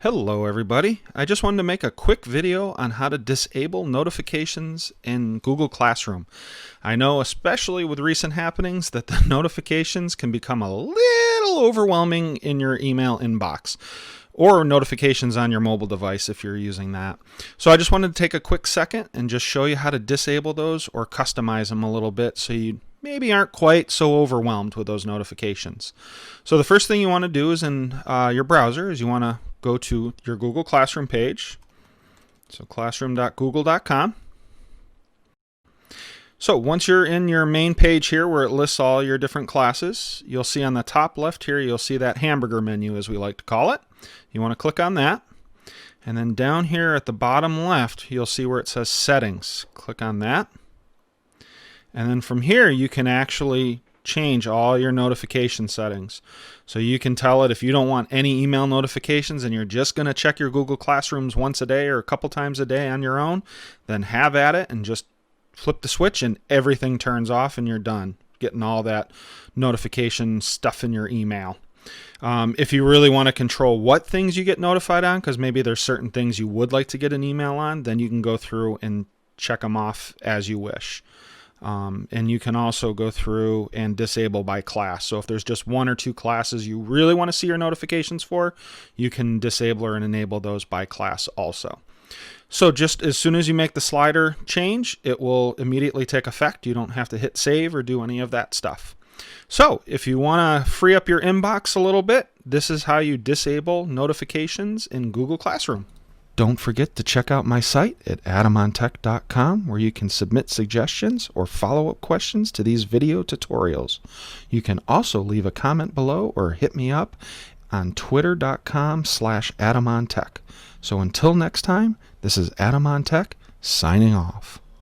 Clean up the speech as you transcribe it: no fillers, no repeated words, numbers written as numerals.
Hello everybody. I just wanted to make a quick video on how to disable notifications in Google Classroom. I know, especially with recent happenings, that the notifications can become a little overwhelming in your email inbox or notifications on your mobile device if you're using that. So I just wanted to take a quick second and just show you how to disable those or customize them a little bit so you maybe aren't quite so overwhelmed with those notifications. So the first thing you want to do is in your browser is you want to go to your Google Classroom page. So classroom.google.com. So once you're in your main page here where it lists all your different classes, you'll see on the top left here, you'll see that hamburger menu, as we like to call it. You want to click on that. And then down here at the bottom left, you'll see where it says settings. Click on that. And then from here, you can actually change all your notification settings. So you can tell it if you don't want any email notifications and you're just going to check your Google Classrooms once a day or a couple times a day on your own, then have at it and just flip the switch and everything turns off and you're done getting all that notification stuff in your email. If you really want to control what things you get notified on, because maybe there's certain things you would like to get an email on, then you can go through and check them off as you wish. And you can also go through and disable by class. So if there's just one or two classes you really want to see your notifications for, you can disable or enable those by class also. So just as soon as you make the slider change, it will immediately take effect. You don't have to hit save or do any of that stuff. So if you want to free up your inbox a little bit, this is how you disable notifications in Google Classroom. Don't forget to check out my site at adamontech.com where you can submit suggestions or follow-up questions to these video tutorials. You can also leave a comment below or hit me up on twitter.com/adamontech. So until next time, this is Adam on Tech signing off.